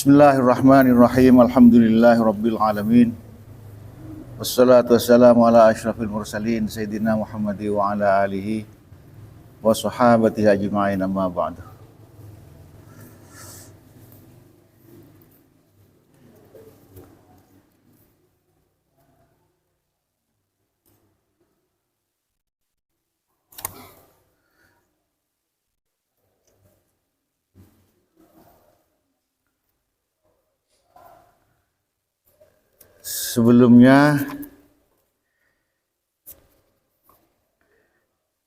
Bismillahirrahmanirrahim. Alhamdulillahirabbil alamin. Wassalatu wassalamu ala asyrafil mursalin sayyidina Muhammad wa ala alihi wa sahabatihi ajma'in, amma ba'du. Sebelumnya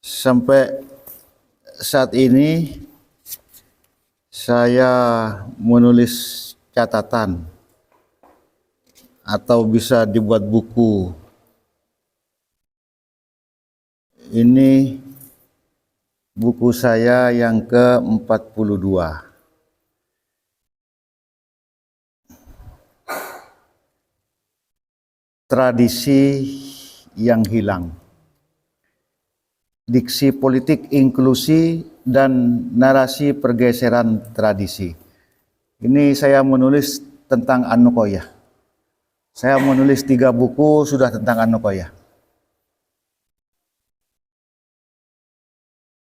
sampai saat ini saya menulis catatan atau bisa dibuat buku. Ini buku saya yang ke-42. Tradisi yang hilang. Diksi politik inklusi dan narasi pergeseran tradisi. Ini saya menulis tentang An-Nuqoyah. Saya menulis 3 buku sudah tentang An-Nuqoyah.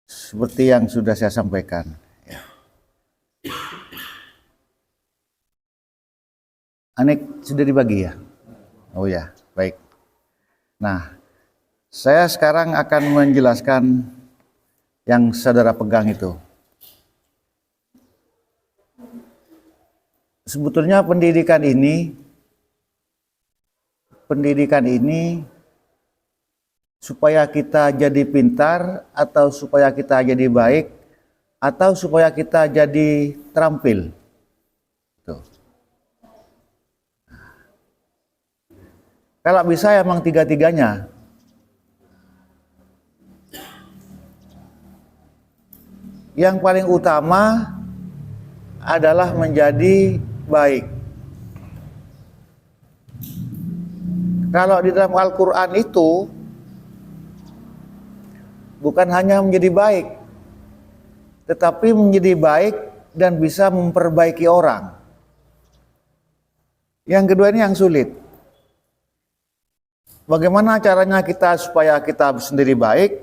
Seperti yang sudah saya sampaikan. Anik sudah dibagi ya? Oh ya, baik. Nah, saya sekarang akan menjelaskan yang saudara pegang itu. Sebetulnya pendidikan ini supaya kita jadi pintar, atau supaya kita jadi baik, atau supaya kita jadi terampil. Tuh. Kalau bisa emang 3-tiganya. Yang paling utama adalah menjadi baik. Kalau di dalam Al-Quran itu bukan hanya menjadi baik, tetapi menjadi baik dan bisa memperbaiki orang. Yang kedua ini yang sulit. Bagaimana caranya kita supaya kita sendiri baik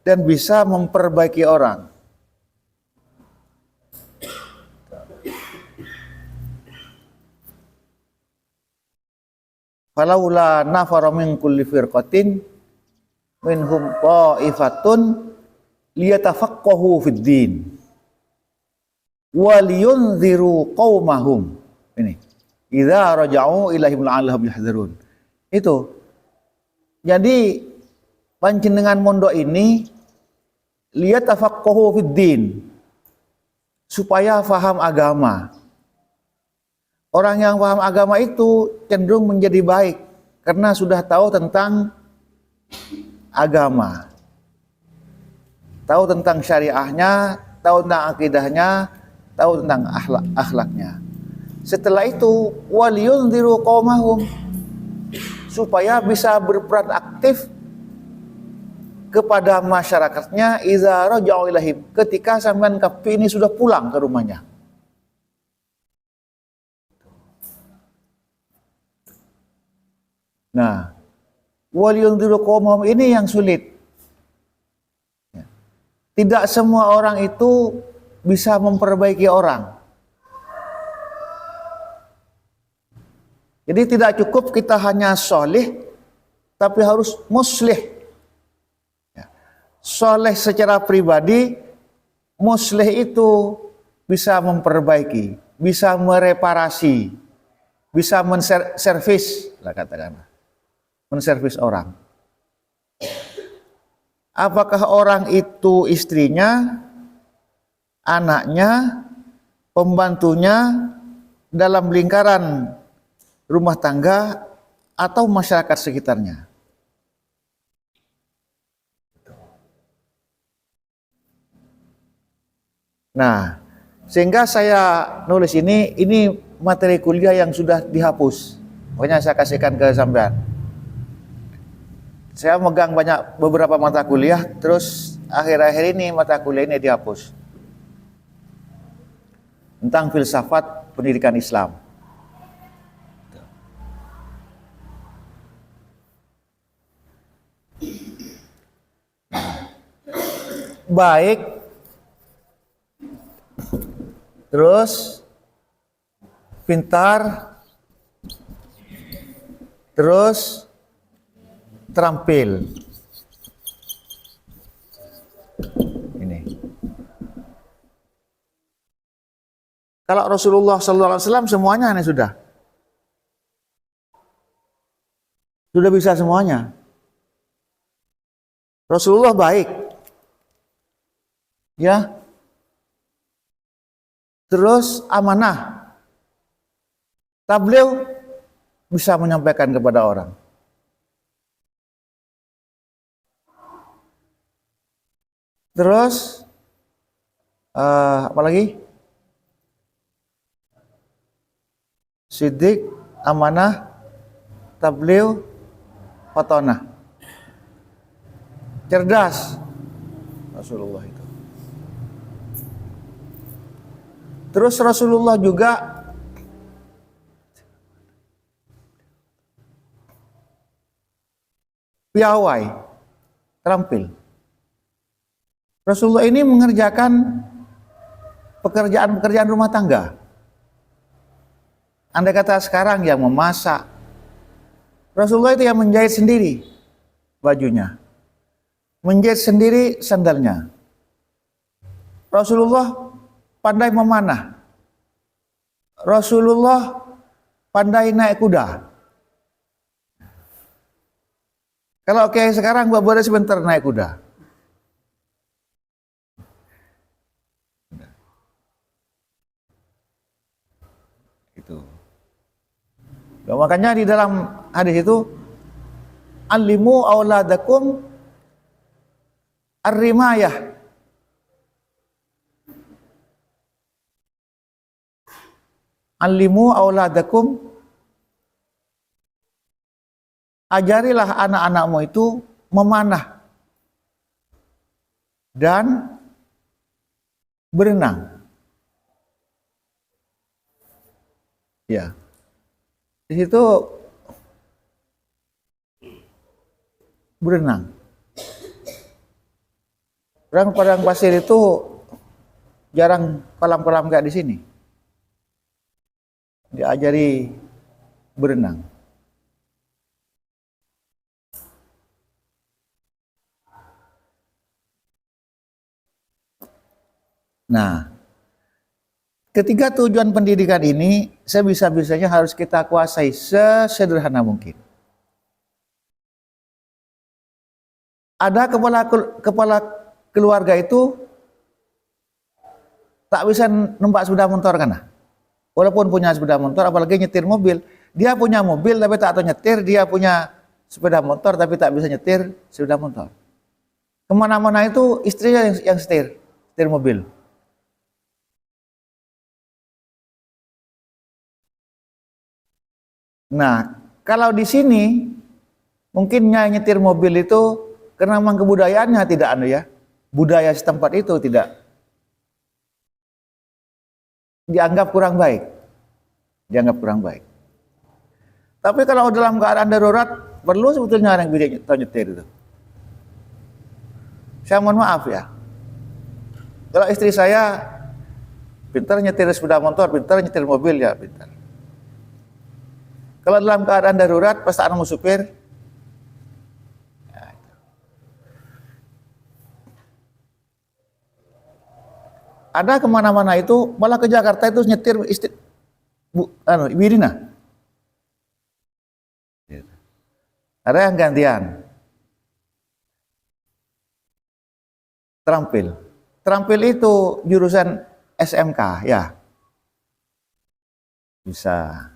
dan bisa memperbaiki orang? Falaula nafara min kulli firqatin minhum ta'ifatun liyatafaqahu fid din wa liyunziru qaumahum. Ini idza raja'u ilaihim la'allahum yahdharun. Itu. Jadi panjenengan mondok ini lihat tafaqquhu fid din, supaya faham agama. Orang yang paham agama itu cenderung menjadi baik karena sudah tahu tentang agama, tahu tentang syariahnya, tahu tentang akidahnya, tahu tentang akhlaknya. Setelah itu waliyunziru qaumahum, supaya bisa berperan aktif kepada masyarakatnya iza raja'u ilaihim, ketika sampean kafi ini sudah pulang ke rumahnya. Nah, waliyunziru qaumahum ini yang sulit. Tidak semua orang itu bisa memperbaiki orang. Jadi tidak cukup kita hanya soleh, tapi harus muslih. Soleh secara pribadi, muslih itu bisa memperbaiki, bisa mereparasi, bisa menservis, lah katakanlah, menservis orang. Apakah orang itu istrinya, anaknya, pembantunya, dalam lingkaran rumah tangga, atau masyarakat sekitarnya. Nah, sehingga saya nulis ini materi kuliah yang sudah dihapus. Pokoknya saya kasihkan ke sampean. Saya megang beberapa mata kuliah, terus akhir-akhir ini mata kuliah ini dihapus. Tentang filsafat pendidikan Islam. Baik, terus pintar, terus terampil. Ini. Kalau Rasulullah SAW semuanya ini sudah bisa semuanya. Rasulullah baik, ya, terus amanah, beliau bisa menyampaikan kepada orang. Terus apa lagi? Siddiq, amanah, beliau fatonah, cerdas Rasulullah itu. Terus Rasulullah juga piawai, terampil. Rasulullah ini mengerjakan pekerjaan-pekerjaan rumah tangga. Andai kata sekarang yang memasak, Rasulullah itu yang menjahit sendiri bajunya, menjahit sendiri sandalnya. Rasulullah pandai memanah. Rasulullah pandai naik kuda. Kalau kayak sekarang boleh sebentar naik kuda. Itu. Nah, makanya di dalam hadis itu, alimu auladakum ar-rimayah. Alimu auladakum, ajarilah anak-anakmu itu memanah dan berenang. Ya, di situ berenang. Orang padang pasir itu jarang kolam-kolam kayak di sini. Diajari berenang. Nah, ketiga tujuan pendidikan ini sebisa-bisanya harus kita kuasai sesederhana mungkin. Ada kepala keluarga itu tak bisa numpak sepeda motor kan? Walaupun punya sepeda motor, apalagi nyetir mobil. Dia punya mobil tapi tak tahu nyetir, dia punya sepeda motor tapi tak bisa nyetir sepeda motor. Kemana-mana itu istrinya yang setir mobil. Nah, kalau di sini mungkin nyetir mobil itu karena memang kebudayaannya tidak budaya setempat itu tidak dianggap kurang baik. Tapi kalau dalam keadaan darurat perlu sebetulnya orang yang tahu nyetir itu. Saya mohon maaf ya. Kalau istri saya pintar nyetir sepeda motor, pintar nyetir mobil ya pintar. Kalau dalam keadaan darurat pas tak nemu supir, ada kemana-mana itu, malah ke Jakarta itu nyetir Wirina. Ada yang gantian. Terampil itu jurusan SMK ya. Bisa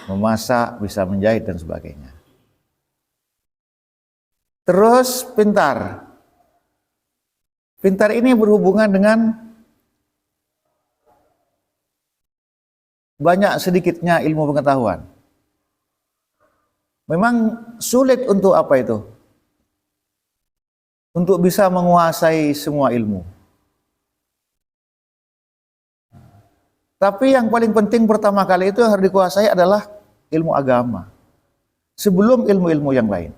memasak, bisa menjahit dan sebagainya. Terus pintar. Pintar ini berhubungan dengan banyak sedikitnya ilmu pengetahuan. Memang sulit untuk apa itu? Untuk bisa menguasai semua ilmu. Tapi yang paling penting pertama kali itu yang harus dikuasai adalah ilmu agama. Sebelum ilmu-ilmu yang lain.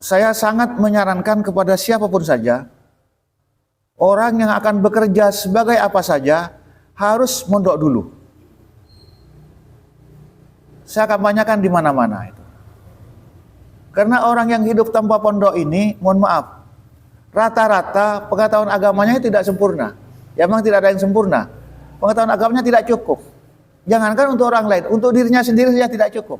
Saya sangat menyarankan kepada siapapun saja, orang yang akan bekerja sebagai apa saja, harus mondok dulu. Saya kampanyakan di mana-mana itu. Karena orang yang hidup tanpa pondok ini, mohon maaf, rata-rata pengetahuan agamanya tidak sempurna. Ya memang tidak ada yang sempurna. Pengetahuan agamanya tidak cukup. Jangankan untuk orang lain, untuk dirinya sendiri saja tidak cukup.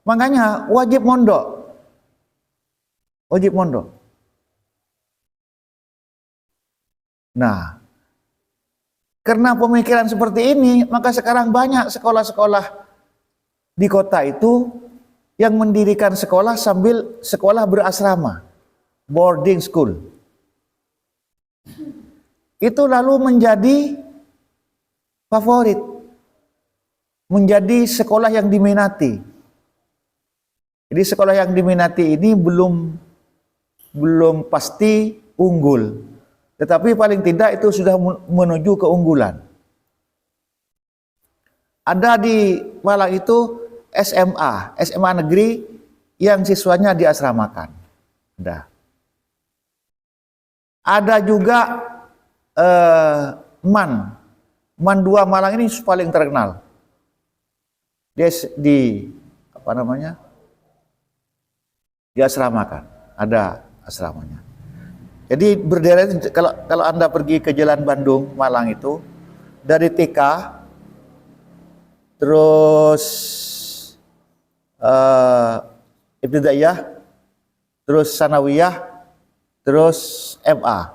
Makanya wajib mondok. Wajib mondok. Nah, karena pemikiran seperti ini, maka sekarang banyak sekolah-sekolah di kota itu yang mendirikan sekolah sambil sekolah berasrama, boarding school. Itu lalu menjadi favorit, menjadi sekolah yang diminati. Jadi sekolah yang diminati ini belum pasti unggul, tetapi paling tidak itu sudah menuju keunggulan. Ada di Malang itu SMA negeri yang siswanya diasramakan. Ada juga MAN 2 Malang ini paling terkenal. Dia di apa namanya? Diasramakan, ada asramanya. Jadi berderet, kalau Anda pergi ke Jalan Bandung, Malang itu, dari TK, terus Ibtidaiyah, terus Sanawiyah, terus MA,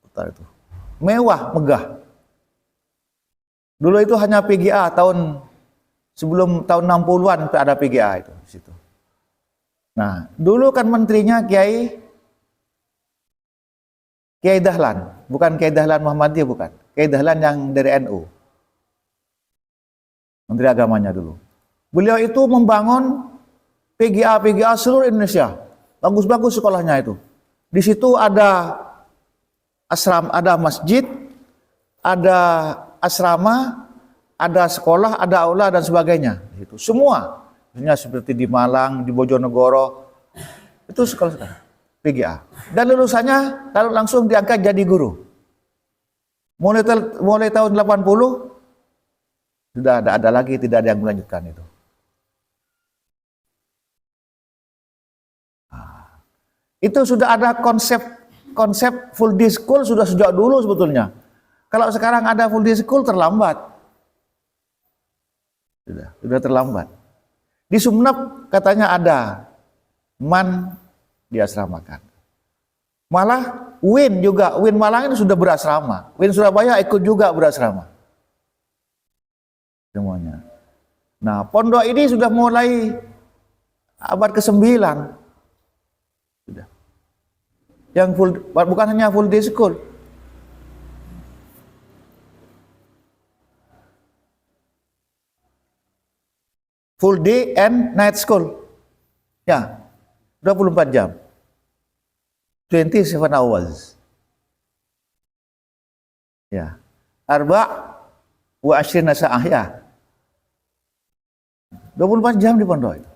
putar itu. Mewah, megah. Dulu itu hanya PGA, sebelum tahun 60-an ada PGA itu di situ. Nah, dulu kan menterinya Kiai Dahlan, bukan Kiai Dahlan Muhammadiyah, bukan. Kiai Dahlan yang dari NU. Menteri agamanya dulu. Beliau itu membangun PGA seluruh Indonesia. Bagus-bagus sekolahnya itu. Di situ ada ada masjid, ada asrama, ada sekolah, ada aula dan sebagainya. Itu semua. Misalnya seperti di Malang, di Bojonegoro, itu sekolah PGA. Dan lulusannya lalu langsung diangkat jadi guru. Mulai tahun 80 sudah ada lagi, tidak ada yang melanjutkan itu. Itu sudah ada konsep full day school sudah sejak dulu sebetulnya. Kalau sekarang ada full day school terlambat. Sudah terlambat. Di Sumeneb katanya ada MAN diasramakan. Malah UIN juga, UIN Malang ini sudah berasrama. UIN Surabaya ikut juga berasrama. Semuanya. Nah, pondok ini sudah mulai abad ke-9. Sudah. Yang bukan hanya full day school. Full day and night school. Ya, 24 jam. 27 hours. Ya. Arba' wa ashrina sa'ah ya. 24 jam di pondok itu.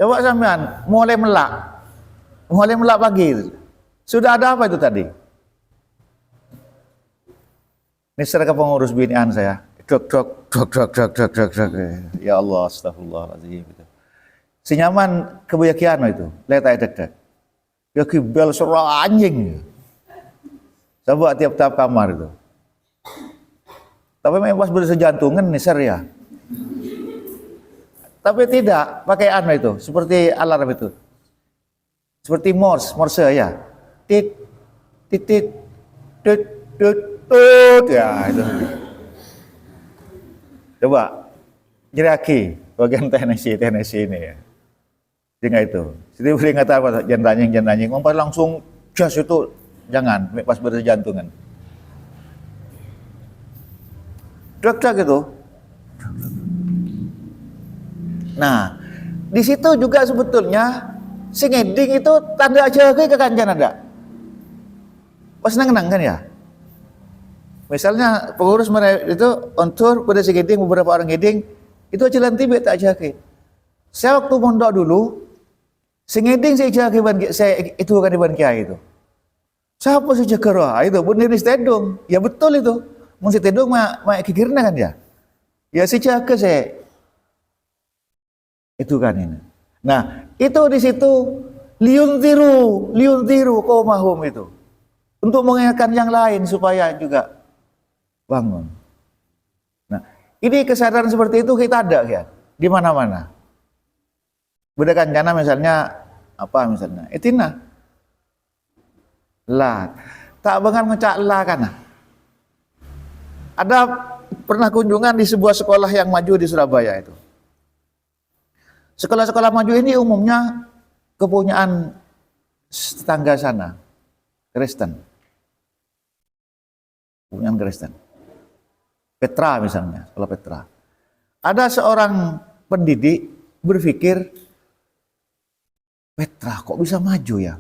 Coba sampean mulai melak pagi. Sudah ada apa itu tadi? Ini serka pengurus binaan saya. Dok. Ya Allah, astagfirullahaladzim. Senyaman kebayakian itu, letak dek. Ya kibel surah anjing. Coba tiap-tiap kamar itu. Tapi memang pas bersejantungan nih ser ya. Tapi tidak pakai itu, seperti alarm itu. Seperti Morse ya. Tit, tut, ya itu. Coba jeraki bagian teknisi ini ya. Sehingga itu. Jadi boleh kata apa? Jangan tanya. Ngomong langsung jas itu jangan pas berjantungan. Dok gitu. Nah, di situ juga sebetulnya Sing ngeding itu tanda aja ke kancan ada. Pas nang kan ya. Misalnya pengurus mereka itu ontur pada si ngeding, beberapa orang ngeding itu aja lanti bet tak jake. Saya waktu mondok dulu, si ngeding saya jake saya itu kan di ban kiai itu. Siapa sih jaga itu bener di stedong. Ya betul itu. Mun si tedong mak kikirna kan ya. Ya si jaga saya. Itu kan ini. Nah, itu di situ liun tiru mahum itu. Untuk mengingatkan yang lain supaya juga bangun. Nah, ini kesadaran seperti itu kita ada ya di mana-mana. Bedakan karena misalnya apa misalnya? Itina. Lah, tak banget ngecak lah kan. Ada pernah kunjungan di sebuah sekolah yang maju di Surabaya itu. Sekolah-sekolah maju ini umumnya kepunyaan tetangga sana, Kristen. Kepunyaan Kristen. Petra misalnya, sekolah Petra. Ada seorang pendidik berpikir, Petra kok bisa maju ya?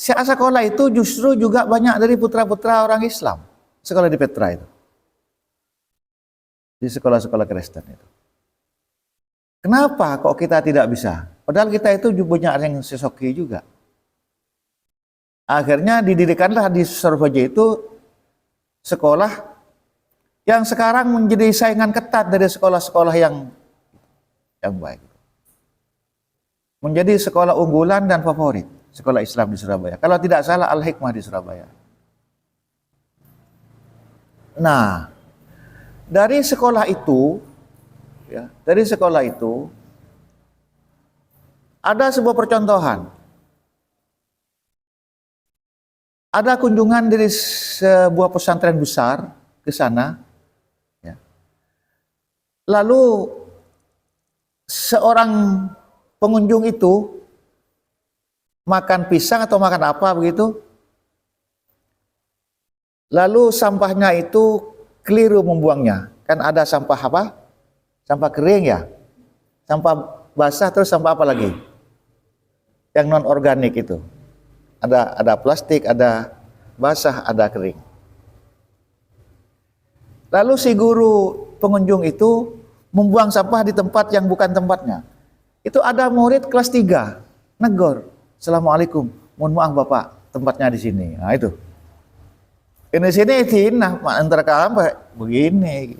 Sekolah itu justru juga banyak dari putra-putra orang Islam. Sekolah di Petra itu. Di sekolah-sekolah Kristen itu. Kenapa kok kita tidak bisa? Padahal kita itu punya yang sesoki juga. Akhirnya didirikanlah di Surabaya itu sekolah yang sekarang menjadi saingan ketat dari sekolah-sekolah yang baik. Menjadi sekolah unggulan dan favorit sekolah Islam di Surabaya. Kalau tidak salah Al-Hikmah di Surabaya. Nah, dari sekolah itu ada sebuah percontohan. Ada kunjungan dari sebuah pesantren besar ke sana. Ya. Lalu seorang pengunjung itu makan pisang atau makan apa begitu. Lalu sampahnya itu keliru membuangnya. Kan ada sampah apa? Sampah kering ya. Sampah basah terus sampah apa lagi? Yang non organik itu. Ada plastik, ada basah, ada kering. Lalu si guru pengunjung itu membuang sampah di tempat yang bukan tempatnya. Itu ada murid kelas 3 negor. Assalamualaikum, mohon maaf Bapak, tempatnya di sini. Nah itu. Ini sini tinah antara kamu begini.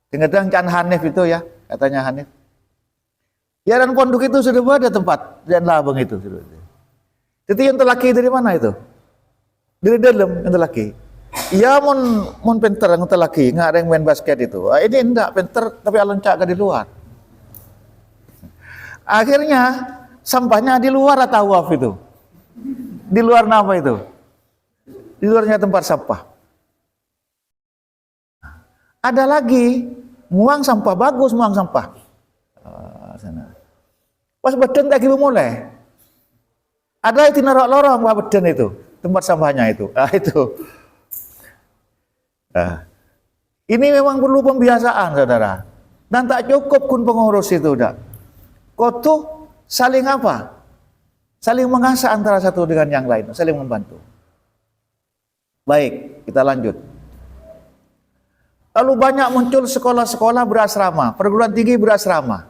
Kadang kan Hanif itu ya, katanya Hanif. Ya dan pondok itu sudah ada tempat dan labang itu sudah. Jadi yang laki dari mana itu? Dari dalam yang laki. Iya mon pinter yang laki, nggak ada yang main basket itu. Ini enggak pinter tapi aloncak di luar. Akhirnya sampahnya di luar atau tawaf itu. Di luar apa itu? Di luarnya tempat sampah. Ada lagi muang sampah bagus, muang sampah. Sana. Pas beden tak mulai. Ada itu naruh lorong wah beden itu, tempat sampahnya itu. Ah itu. Nah, ini memang perlu pembiasaan, saudara. Dan tak cukup kun pengurus itu udah. Kau tuh saling apa? Saling mengasah antara satu dengan yang lain, saling membantu. Baik, kita lanjut. Lalu banyak muncul sekolah-sekolah berasrama, perguruan tinggi berasrama.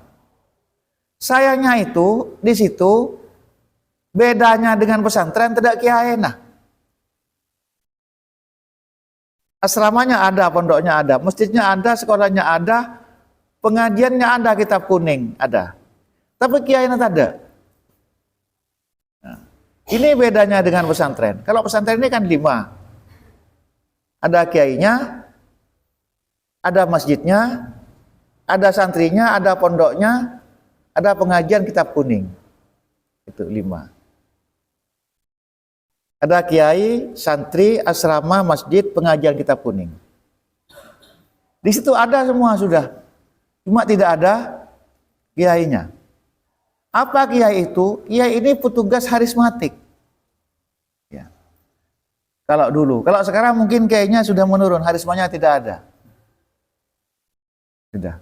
Sayangnya itu di situ bedanya dengan pesantren tidak kiai nah. Asramanya ada, pondoknya ada, masjidnya ada, sekolahnya ada, pengajiannya ada, kitab kuning ada. Tapi kiainya tak ada. Nah, ini bedanya dengan pesantren. Kalau pesantren ini kan 5. Ada kiainya, ada masjidnya, ada santrinya, ada pondoknya, ada pengajian kitab kuning. Itu 5. Ada kiai, santri, asrama, masjid, pengajian kitab kuning. Di situ ada semua sudah. Cuma tidak ada kiainya. Apa kiai itu? Kiai ini petugas harismatik. Ya. Kalau dulu, kalau sekarang mungkin kiainya sudah menurun, harismanya tidak ada. Sudah.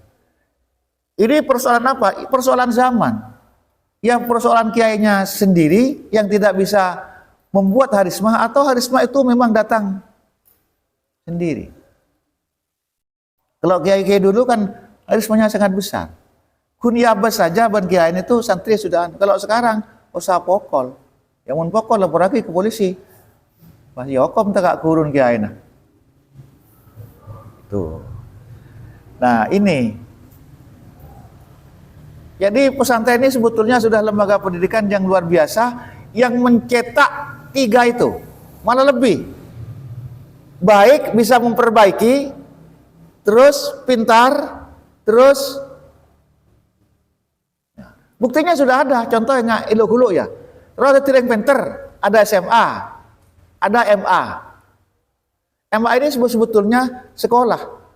Ini persoalan apa? Persoalan zaman. yang persoalan kiainya sendiri yang tidak bisa membuat harisma, atau harisma itu memang datang sendiri. Kalau kiai-kiai dulu kan harismanya sangat besar. Kuniabas saja ban kiai itu santri sudah. Kalau sekarang usaha pokol. Yang mun pokol lapor lagi ke polisi. Masih hukum tak kurun kiai nah. Tuh. Nah, ini. Jadi pesantren ini sebetulnya sudah lembaga pendidikan yang luar biasa yang mencetak 3 itu. Malah lebih. Baik, bisa memperbaiki, terus pintar, terus buktinya sudah ada, contohnya Ilok-Huluk ya. Terus ada Tireng Penter, ada SMA, ada MA. MA ini sebetulnya sekolah.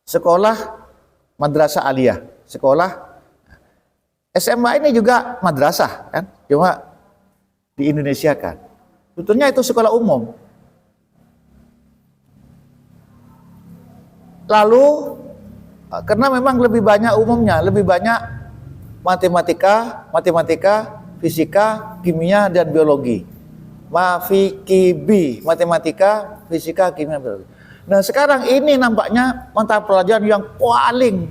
Sekolah madrasah aliyah, sekolah. SMA ini juga madrasah kan, cuma di Indonesia kan. Sebetulnya itu sekolah umum. Lalu karena memang lebih banyak umumnya, lebih banyak matematika, fisika, kimia, dan biologi. Mafikibi, matematika, fisika, kimia, biologi. Nah sekarang ini nampaknya mata pelajaran yang paling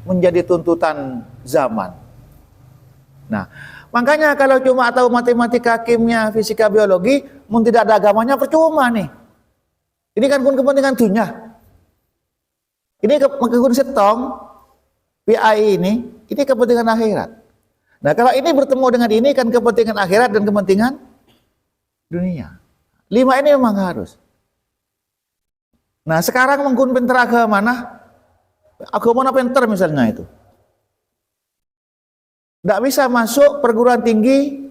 menjadi tuntutan zaman. Nah makanya kalau cuma tahu matematika, kimia, fisika, biologi, mun tidak ada agamanya percuma nih. Ini kan pun kepentingan dunia. Ini kepentingan setong, PI ini kepentingan akhirat. Nah kalau ini bertemu dengan ini kan kepentingan akhirat dan kepentingan dunia. 5 ini memang harus. Nah sekarang menggun pinter agama mana pinter misalnya itu. Tidak bisa masuk perguruan tinggi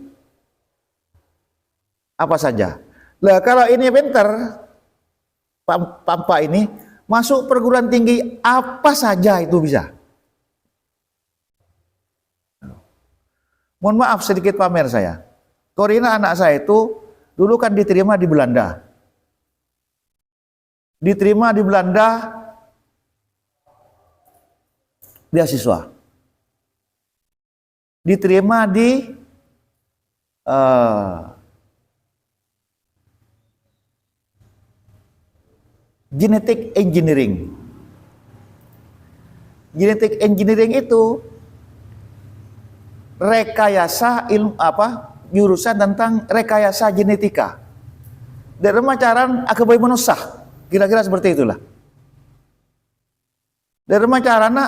apa saja. Lah kalau ini pinter, Pampa ini masuk perguruan tinggi apa saja itu bisa. Mohon maaf sedikit pamer saya. Corina anak saya itu dulu kan diterima di Belanda. Diterima di Belanda beasiswa. Diterima di genetic engineering. Genetic engineering itu rekayasa jurusan tentang rekayasa genetika. Dan remacaran akabai menusah. Kira-kira seperti itulah. Dan remacarana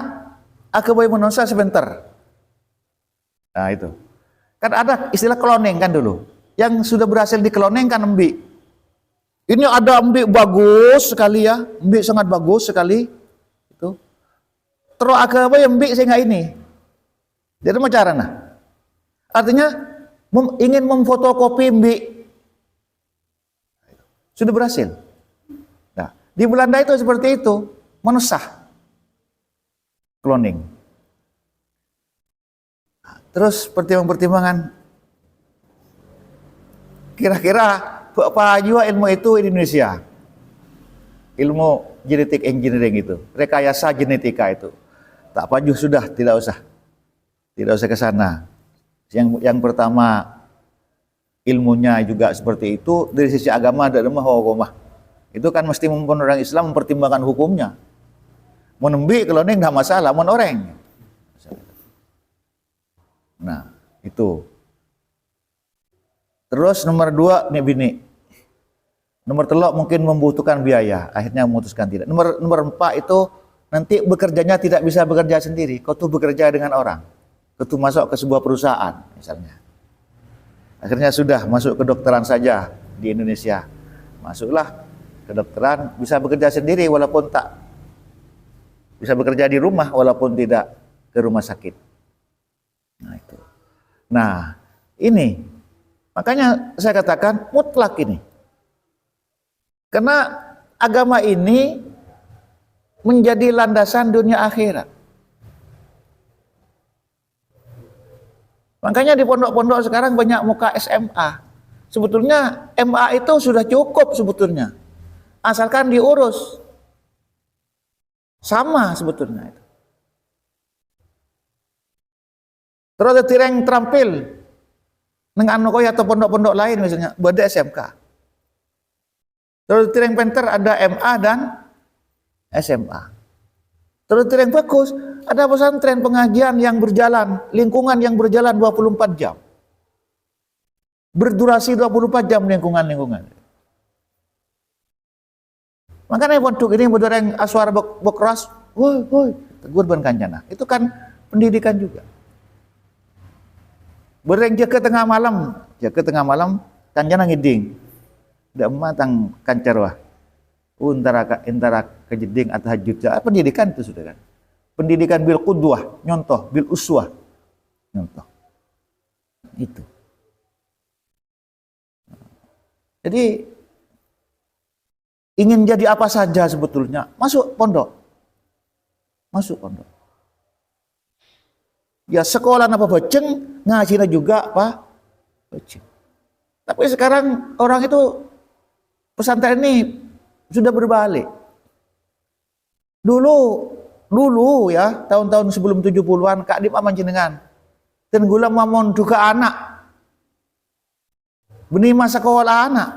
akabai menusah sebentar. Nah itu. Kan ada istilah cloning kan dulu. Yang sudah berhasil dikloning kan embik. Ini ada embik bagus sekali ya. Embik sangat bagus sekali. Itu. Terus akabai embik sehingga ini. Jadi remacarana. Artinya ingin memfotokopi embik. Sudah berhasil. Nah, di Belanda itu seperti itu, menusah cloning. Terus pertimbangan-pertimbangan, kira-kira apa juga ilmu itu di Indonesia? Ilmu genetic engineering itu, rekayasa genetika itu. Tak paju sudah, tidak usah ke sana. Yang pertama ilmunya juga seperti itu, dari sisi agama ada hukumah. Itu kan mesti orang Islam mempertimbangkan hukumnya. Menembi kalau ini nggak masalah, menoreng. Nah itu. Terus nomor 2 nih bini. Nomor 3 mungkin membutuhkan biaya, akhirnya memutuskan tidak. Nomor 4 itu nanti bekerjanya tidak bisa bekerja sendiri, kau tuh bekerja dengan orang. Kau tuh masuk ke sebuah perusahaan misalnya. Akhirnya sudah masuk kedokteran saja di Indonesia. Masuklah kedokteran, bisa bekerja sendiri walaupun tak bisa bekerja di rumah walaupun tidak ke rumah sakit. Nah itu. Nah ini makanya saya katakan mutlak ini. Karena agama ini menjadi landasan dunia akhirat. Makanya di pondok-pondok sekarang banyak muka SMA. Sebetulnya MA itu sudah cukup sebetulnya. Asalkan diurus. Sama sebetulnya itu. Terus ada tireng terampil neng anu koy atau pondok-pondok lain misalnya, beda SMK. Terus tireng penter ada MA dan SMA. Terus tireng bagus, ada pesantren pengajian yang berjalan, lingkungan yang berjalan 24 jam. Berdurasi 24 jam lingkungan. Makanya pondok ini berdereng aswar bokras, woi, tegur ban kancana. Itu kan pendidikan juga. Bereng jaga tengah malam, kancana ngiding. Dak matang kancar wah. Intara kejeding atau hajud. Pendidikan itu sudah kan. Pendidikan bil qudwah, nyontoh, bil uswah, nyontoh. Itu. Jadi ingin jadi apa saja sebetulnya, masuk pondok. Ya sekolah apa boceng, ngajinya juga apa boceng. Tapi sekarang orang itu pesantren ini sudah berbalik. Dulu ya, tahun-tahun sebelum 70-an Kak Dim aman jenengan. Dan gula mamon duka anak. Benih masa sekolah anak.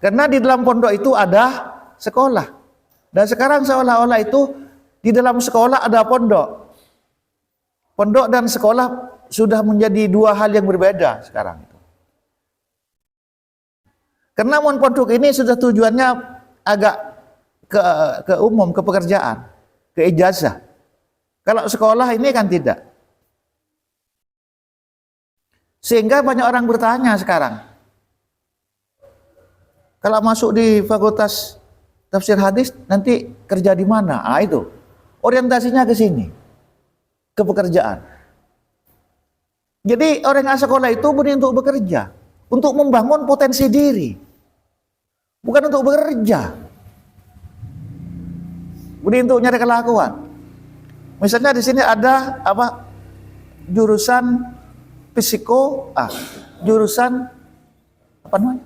Karena di dalam pondok itu ada sekolah. Dan sekarang seolah-olah itu di dalam sekolah ada pondok. Pondok dan sekolah sudah menjadi dua hal yang berbeda sekarang itu. Karena pondok ini sudah tujuannya agak ke umum, ke pekerjaan, ke ijazah. Kalau sekolah ini kan tidak. Sehingga banyak orang bertanya sekarang, kalau masuk di fakultas tafsir hadis nanti kerja di mana? Ah itu orientasinya ke sini, ke pekerjaan. Jadi orang yang sekolah itu bukan untuk bekerja, untuk membangun potensi diri, bukan untuk bekerja, bukan untuk nyari kelakuan. Misalnya di sini ada apa jurusan jurusan apa namanya?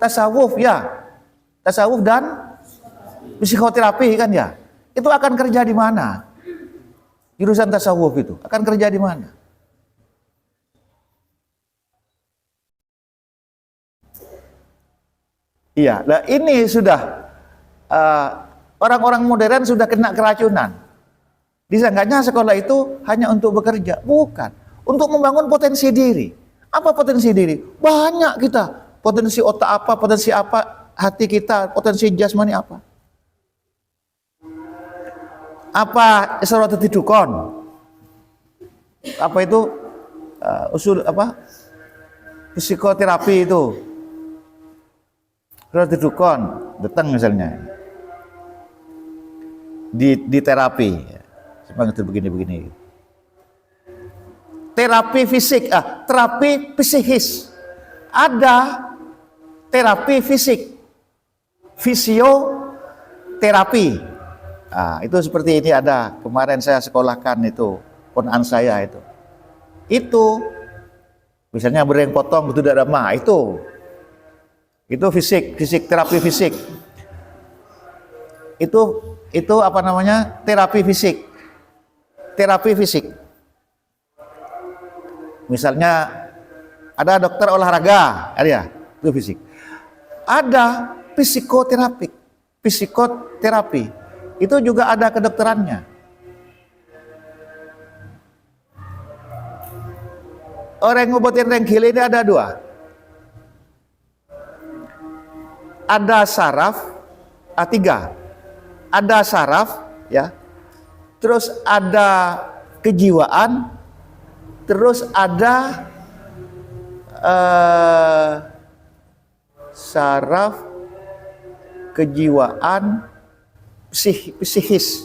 Tasawuf ya, tasawuf dan psikoterapi kan ya. Itu akan kerja di mana? Jurusan tasawuf itu akan kerja di mana? Iya, nah ini sudah orang-orang modern sudah kena keracunan. Disangkanya sekolah itu hanya untuk bekerja, bukan. Untuk membangun potensi diri. Apa potensi diri? Banyak kita. Potensi otak apa, potensi apa, hati kita, potensi jasmani apa. Apa isyarat tidukon? Apa itu usul apa? Psikoterapi itu. Isyarat tidukon, datang misalnya. Di terapi. Semangat begini. Terapi fisik, terapi psikis. Ada terapi fisik, fisioterapi. Itu seperti ini ada. Kemarin saya sekolahkan itu, ponan saya itu. Itu, misalnya bereng potong itu tidak ada mah, itu fisik terapi fisik. Itu apa namanya? Terapi fisik. Misalnya ada dokter olahraga, ada itu fisik. Ada psikoterapi. Itu juga ada kedokterannya. Orang yang ngobatin rengkil ini ada dua. Ada saraf, tiga. Ada saraf, ya. Terus ada kejiwaan. Terus ada saraf, kejiwaan, psikis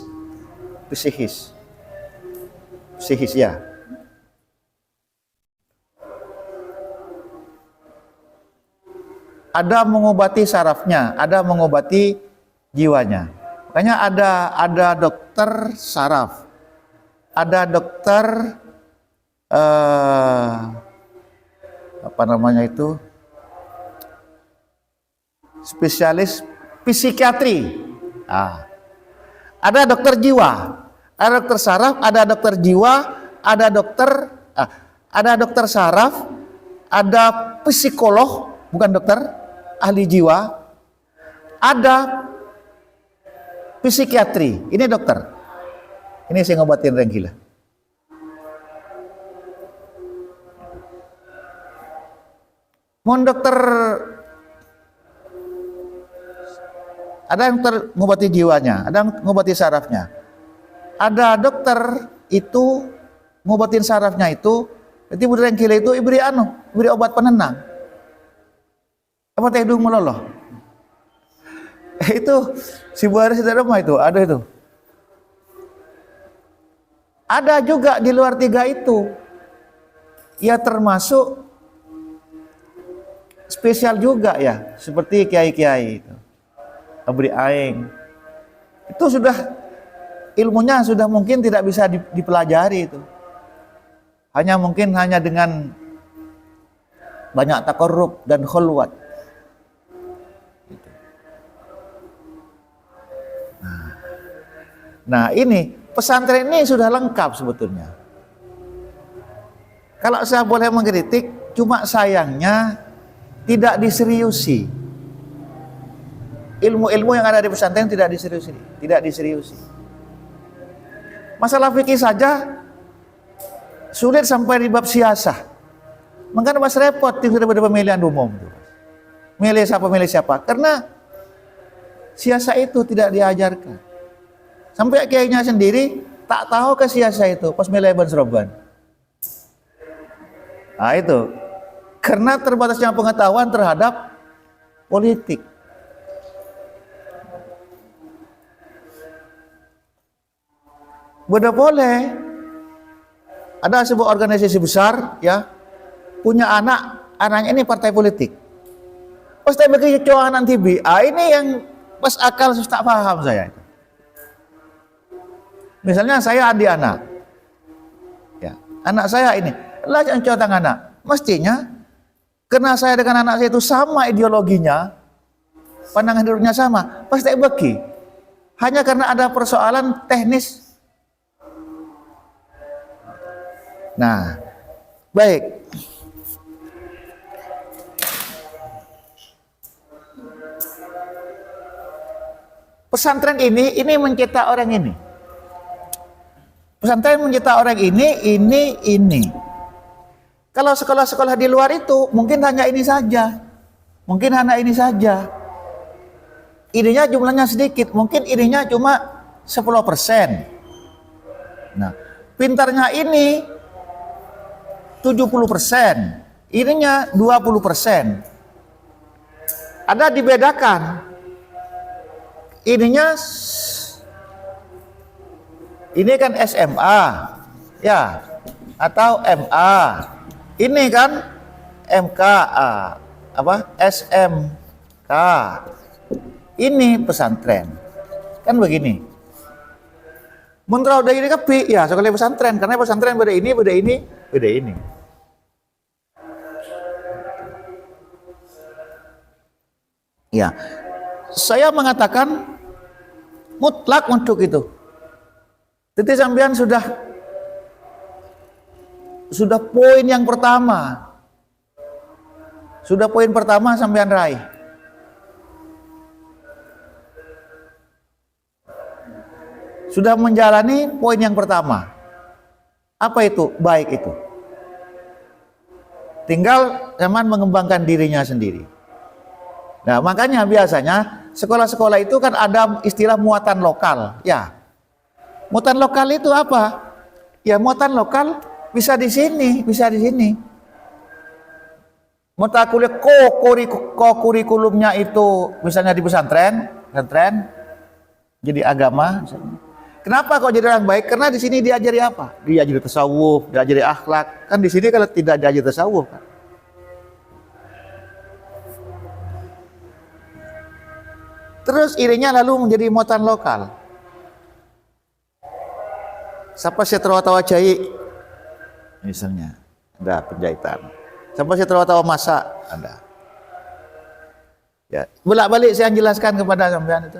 ya. Ada mengobati sarafnya, ada mengobati jiwanya. Makanya ada dokter saraf, ada dokter apa namanya itu, spesialis psikiatri. Ada dokter jiwa, ada dokter saraf, ada dokter jiwa, ada dokter, ada dokter saraf, ada psikolog, bukan dokter, ahli jiwa, ada psikiatri. Ini dokter. Ini saya ngobatin orang gila. Mohon dokter, ada yang ngobati jiwanya, ada yang ngobati sarafnya. Ada dokter itu ngobatin sarafnya itu, jadi budaya yang gila itu beri obat penenang. Apa teh hidung meloloh? Itu si Buaris itu rumah itu, ada itu. Ada juga di luar tiga itu. Ya termasuk spesial juga ya, seperti kiai-kiai itu. Abri aing. Itu sudah ilmunya sudah mungkin tidak bisa dipelajari itu. Mungkin hanya dengan banyak takarrub dan khulwat. Nah ini pesantren ini sudah lengkap sebetulnya. Kalau saya boleh mengkritik, cuma sayangnya tidak diseriusi. Ilmu-ilmu yang ada di pesantren tidak diseriusi. Masalah fikih saja sulit sampai di bab siasah. Makanya mas repot daripada pemilihan umum. Milih siapa? Karena siasah itu tidak diajarkan. Sampai kiainya sendiri tak tahu ke siasah itu pas milih Ibn Sroban. Nah itu karena terbatasnya pengetahuan terhadap politik. Boleh ada sebuah organisasi besar ya punya anaknya ini partai politik. Pas saya bagi cowok anak TV, ini yang pas akal tak paham saya. Misalnya saya adik anak, ya anak saya ini lah yang cowok anak, mestinya karena saya dengan anak saya itu sama ideologinya, pandangan hidupnya sama, pasti bagi. Hanya karena ada persoalan teknis. Nah, baik. Pesantren ini mencetak orang ini. Pesantren mencetak orang ini. Kalau sekolah-sekolah di luar itu mungkin hanya ini saja. Ininya jumlahnya sedikit, mungkin ininya cuma 10%. Nah, pintarnya ini 70%, ininya 20%. Ada dibedakan. Ini kan SMA, ya, atau MA. Ini kan MKA, SMK. Ini pesantren. Kan begini. Menurut ini kepi, ya sekolah pesantren, karena pesantren beda ini. Ya, saya mengatakan mutlak untuk itu. Jadi sampean sudah poin yang pertama. Sudah poin pertama sampean raih. Sudah menjalani poin yang pertama. Apa itu? Baik itu. Tinggal zaman mengembangkan dirinya sendiri. Nah, makanya biasanya sekolah-sekolah itu kan ada istilah muatan lokal. Ya. Muatan lokal itu apa? Ya, muatan lokal bisa di sini, bisa di sini. Mata kuliah kurikulumnya itu misalnya di pesantren jadi agama misalnya. Kenapa kok jadi orang baik? Karena di sini diajari apa? Diajari tasawuf, diajari akhlak. Kan di sini kalau tidak diajari tasawuf kan. Terus irinya lalu menjadi muatan lokal. Siapa saya tawa jahit, misalnya, ada penjahitan. Siapa saya tawa masak, ada. Ya, bolak-balik saya jelaskan kepada sampean itu.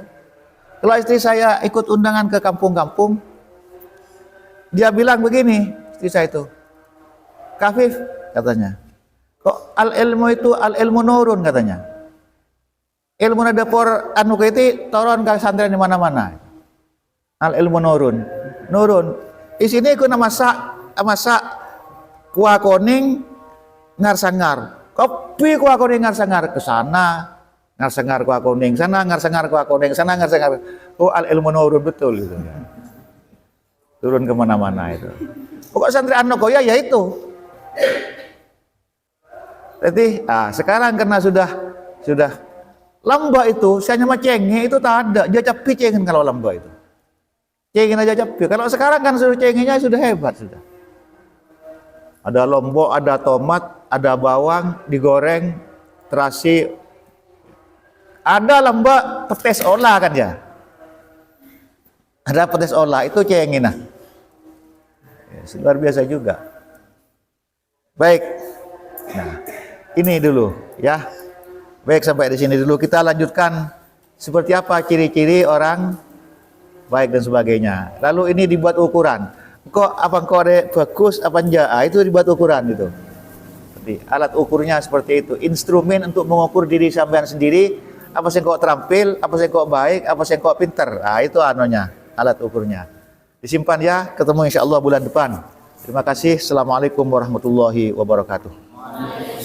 Kalau istri saya ikut undangan ke kampung-kampung, dia bilang begini, istri saya itu. Kafif katanya. Kok al ilmu itu al ilmu nurun katanya. Ilmu ada por anu itu turun ke santri di mana-mana. Al ilmu nurun. Di sini aku masak kuah kuning ngar-sangar. Kopi kuah kuning ngar-sangar ke sana. Ngar-sangar kuah kuning sana, ngar-sangar kuah kuning sana, ngar-sangar. Oh, al ilmu nurun betul gitu ya. Turun kemana-mana itu. Pokok santri Anokoya ya itu. Jadi, sekarang karena sudah lamba itu, saya nyama cengeng itu tak ada. Dia capi cengeng kalau lamba itu. Cengeng aja capi. Kalau sekarang kan sudah cengengnya sudah hebat sudah. Ada lombok, ada tomat, ada bawang digoreng, terasi. Ada lamba petis olah kan ya. Ada petis olah itu cengeng nah. Ya, luar biasa juga. Baik. Nah, ini dulu ya. Baik, sampai di sini dulu. Kita lanjutkan seperti apa ciri-ciri orang baik dan sebagainya. Lalu ini dibuat ukuran. Kok apa kok ada bagus apa enggak? Itu dibuat ukuran itu. Jadi, alat ukurnya seperti itu. Instrumen untuk mengukur diri sampean sendiri. Apa sih kok terampil, apa sih kok baik, apa sih kok pinter. Itu anunya, alat ukurnya. Disimpan ya. Ketemu insya Allah bulan depan. Terima kasih. Assalamualaikum warahmatullahi wabarakatuh.